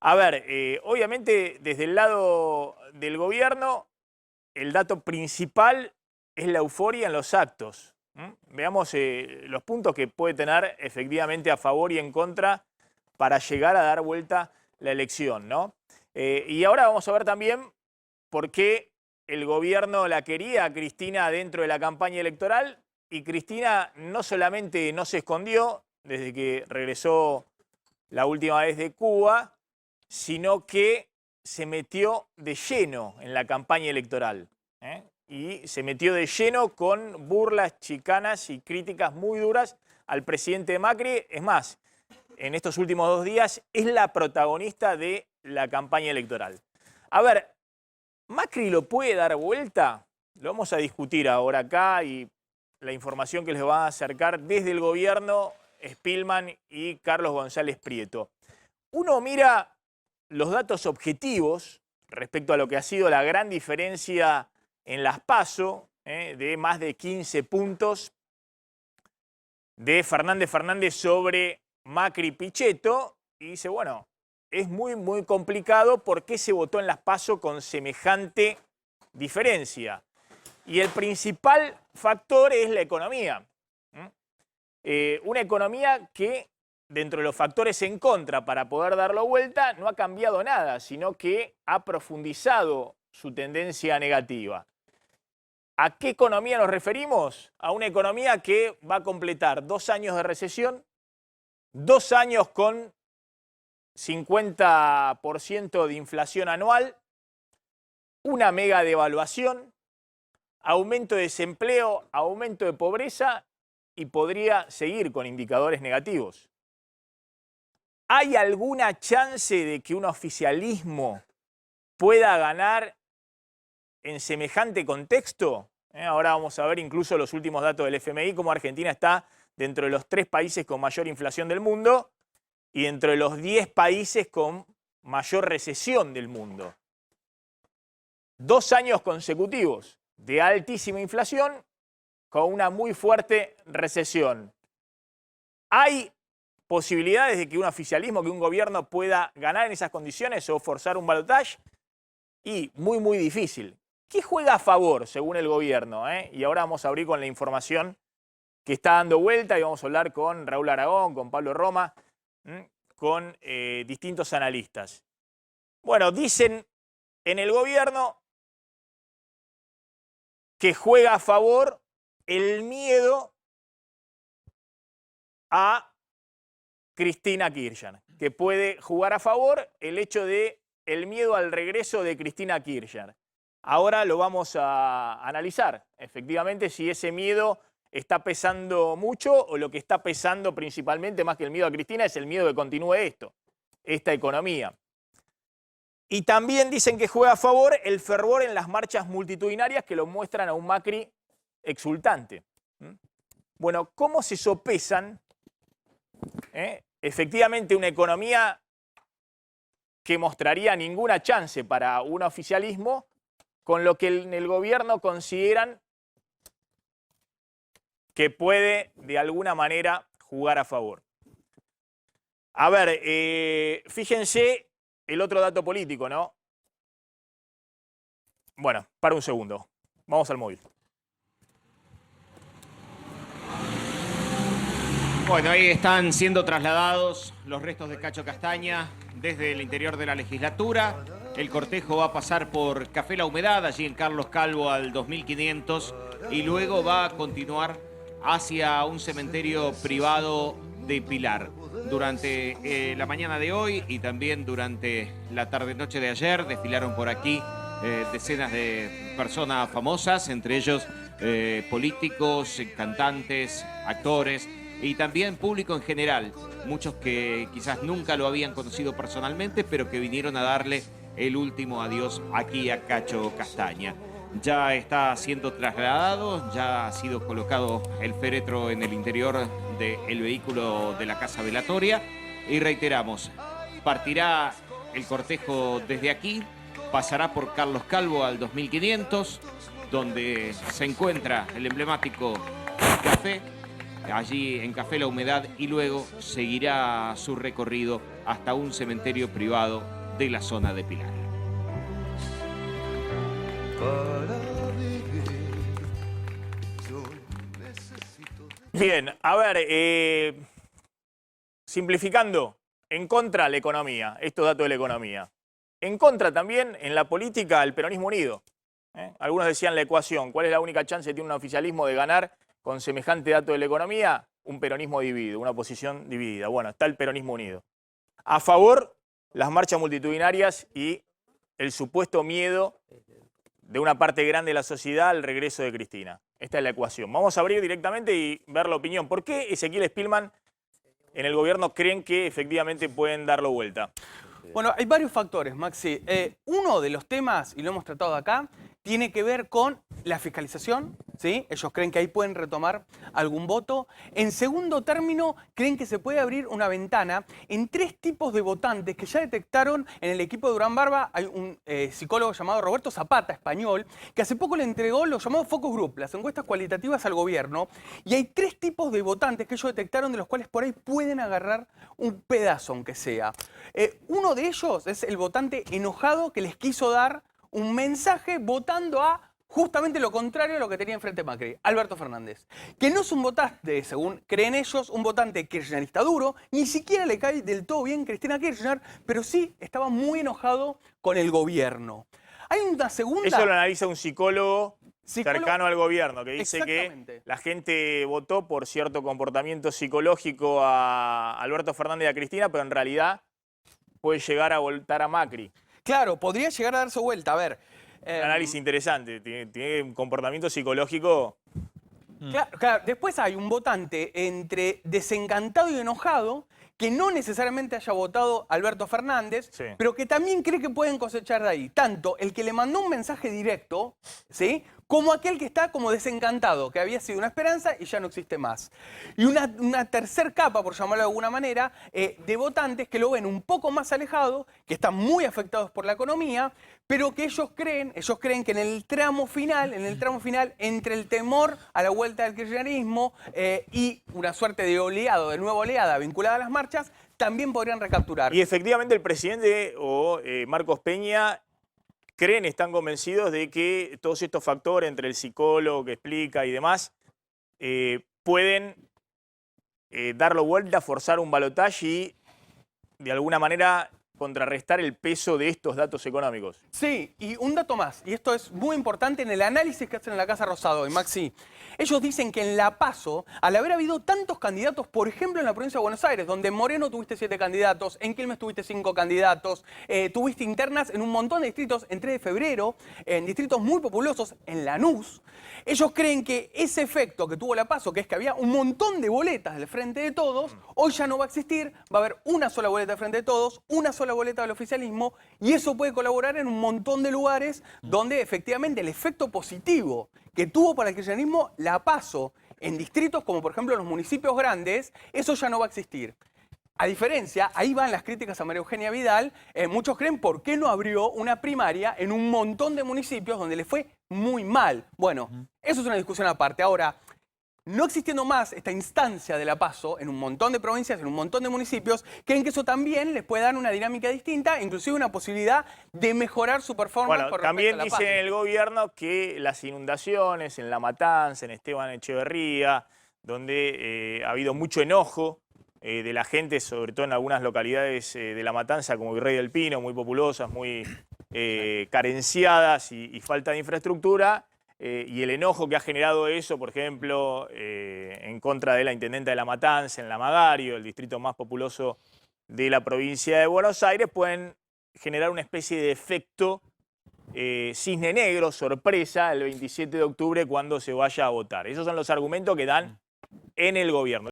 A ver, obviamente desde el lado del gobierno, el dato principal es la euforia en los actos. Veamos los puntos que puede tener efectivamente a favor y en contra para llegar a dar vuelta la elección, ¿no? Y ahora vamos a ver también por qué el gobierno la quería a Cristina dentro de la campaña electoral, y Cristina no solamente no se escondió desde que regresó la última vez de Cuba, sino que se metió de lleno en la campaña electoral. Y se metió de lleno con burlas, chicanas y críticas muy duras al presidente Macri. Es más, en estos últimos 2 días es la protagonista de la campaña electoral. A ver, ¿Macri lo puede dar vuelta? Lo vamos a discutir ahora acá, y la información que les va a acercar desde el gobierno Spilman y Carlos González Prieto. Uno mira los datos objetivos respecto a lo que ha sido la gran diferencia en las PASO, de más de 15 puntos de Fernández sobre Macri Pichetto, y dice, bueno, es muy complicado por qué se votó en las PASO con semejante diferencia. Y el principal factor es la economía. Una economía que, dentro de los factores en contra para poder darlo vuelta, no ha cambiado nada, sino que ha profundizado su tendencia negativa. ¿A qué economía nos referimos? A una economía que va a completar 2 años de recesión, 2 años con 50% de inflación anual, una mega devaluación, aumento de desempleo, aumento de pobreza, y podría seguir con indicadores negativos. ¿Hay alguna chance de que un oficialismo pueda ganar en semejante contexto? Ahora vamos a ver incluso los últimos datos del FMI, cómo Argentina está dentro de los 3 países con mayor inflación del mundo y dentro de los 10 países con mayor recesión del mundo. 2 años consecutivos de altísima inflación con una muy fuerte recesión. ¿Hay posibilidades de que un oficialismo, que un gobierno pueda ganar en esas condiciones o forzar un balotaje? Y muy difícil. ¿Qué juega a favor según el gobierno? Y ahora vamos a abrir con la información que está dando vuelta y vamos a hablar con Raúl Aragón, con Pablo Roma, con distintos analistas. Bueno, dicen en el gobierno que juega a favor el miedo a Cristina Kirchner, que puede jugar a favor el hecho de el miedo al regreso de Cristina Kirchner. Ahora lo vamos a analizar, efectivamente, si ese miedo está pesando mucho o lo que está pesando principalmente, más que el miedo a Cristina, es el miedo de que continúe esta economía. Y también dicen que juega a favor el fervor en las marchas multitudinarias que lo muestran a un Macri exultante. Bueno, ¿cómo se sopesan efectivamente una economía que mostraría ninguna chance para un oficialismo con lo que en el gobierno consideran que puede de alguna manera jugar a favor? A ver, fíjense el otro dato político, ¿no? Bueno, para un segundo. Vamos al móvil. Bueno, ahí están siendo trasladados los restos de Cacho Castaña desde el interior de la legislatura. El cortejo va a pasar por Café La Humedad, allí en Carlos Calvo al 2500, y luego va a continuar hacia un cementerio privado de Pilar. Durante la mañana de hoy y también durante la tarde-noche de ayer desfilaron por aquí decenas de personas famosas, entre ellos políticos, cantantes, actores y también público en general. Muchos que quizás nunca lo habían conocido personalmente, pero que vinieron a darle el último adiós aquí a Cacho Castaña. Ya está siendo trasladado, ya ha sido colocado el féretro en el interior del vehículo de la casa velatoria. Y reiteramos, partirá el cortejo desde aquí, pasará por Carlos Calvo al 2500, donde se encuentra el emblemático café. allí en Café La Humedad y luego seguirá su recorrido hasta un cementerio privado de la zona de Pilar. Bien, a ver, simplificando, en contra la economía, estos datos de la economía. En contra también en la política el peronismo unido. Algunos decían la ecuación, ¿cuál es la única chance que tiene un oficialismo de ganar con semejante dato de la economía? Un peronismo dividido, una oposición dividida. Bueno, está el peronismo unido. A favor, las marchas multitudinarias y el supuesto miedo de una parte grande de la sociedad al regreso de Cristina. Esta es la ecuación. Vamos a abrir directamente y ver la opinión. ¿Por qué Ezequiel Spilman en el gobierno creen que efectivamente pueden darlo vuelta? Bueno, hay varios factores, Maxi. Uno de los temas, y lo hemos tratado acá, tiene que ver con la fiscalización, ¿sí? Ellos creen que ahí pueden retomar algún voto. En segundo término, creen que se puede abrir una ventana en tres tipos de votantes que ya detectaron en el equipo de Durán Barba. Hay un psicólogo llamado Roberto Zapata, español, que hace poco le entregó los llamados focus group, las encuestas cualitativas al gobierno, y hay tres tipos de votantes que ellos detectaron de los cuales por ahí pueden agarrar un pedazo, aunque sea. Uno de ellos es el votante enojado que les quiso dar un mensaje votando a justamente lo contrario a lo que tenía enfrente Macri, Alberto Fernández. Que no es un votante, según creen ellos, un votante kirchnerista duro, ni siquiera le cae del todo bien Cristina Kirchner, pero sí estaba muy enojado con el gobierno. Hay una segunda... Eso lo analiza un psicólogo cercano al gobierno, que dice que la gente votó por cierto comportamiento psicológico a Alberto Fernández y a Cristina, pero en realidad puede llegar a voltar a Macri. Claro, podría llegar a darse vuelta. A ver. Un análisis interesante. Tiene un comportamiento psicológico. Claro, después hay un votante entre desencantado y enojado que no necesariamente haya votado a Alberto Fernández, Sí. pero que también cree que pueden cosechar de ahí. Tanto el que le mandó un mensaje directo, ¿sí?, como aquel que está como desencantado, que había sido una esperanza y ya no existe más. Y una tercer capa, por llamarlo de alguna manera, de votantes que lo ven un poco más alejado, que están muy afectados por la economía, pero que ellos creen que en el tramo final, entre el temor a la vuelta del kirchnerismo y una suerte de oleado, de nueva oleada vinculada a las marchas, también podrían recapturar. Y efectivamente el presidente o Marcos Peña están convencidos de que todos estos factores, entre el psicólogo que explica y demás, pueden darlo vuelta, forzar un balotaje y de alguna manera contrarrestar el peso de estos datos económicos. Sí, y un dato más, y esto es muy importante en el análisis que hacen en la Casa Rosado y Maxi. Ellos dicen que en La Paso, al haber habido tantos candidatos, por ejemplo en la provincia de Buenos Aires, donde en Moreno tuviste 7 candidatos, en Quilmes tuviste 5 candidatos, tuviste internas en un montón de distritos, en 3 de febrero, en distritos muy populosos, en Lanús, ellos creen que ese efecto que tuvo La Paso, que es que había un montón de boletas del Frente de Todos, hoy ya no va a existir, va a haber una sola boleta del Frente de Todos, una sola boleta del oficialismo, y eso puede colaborar en un montón de lugares donde efectivamente el efecto positivo que tuvo para el kirchnerismo La Paso en distritos como por ejemplo los municipios grandes, eso ya no va a existir. A diferencia, ahí van las críticas a María Eugenia Vidal, muchos creen por qué no abrió una primaria en un montón de municipios donde le fue muy mal. Bueno, eso es una discusión aparte. Ahora, no existiendo más esta instancia de La Paso en un montón de provincias, en un montón de municipios, creen que eso también les puede dar una dinámica distinta, inclusive una posibilidad de mejorar su performance. Bueno, también dice en el gobierno que las inundaciones en La Matanza, en Esteban Echeverría, donde ha habido mucho enojo de la gente, sobre todo en algunas localidades de La Matanza, como Virrey del Pino, muy populosas, muy carenciadas y falta de infraestructura, y el enojo que ha generado eso, por ejemplo, en contra de la intendenta de La Matanza, en La Magario, el distrito más populoso de la provincia de Buenos Aires, pueden generar una especie de efecto cisne negro, sorpresa, el 27 de octubre cuando se vaya a votar. Esos son los argumentos que dan en el gobierno.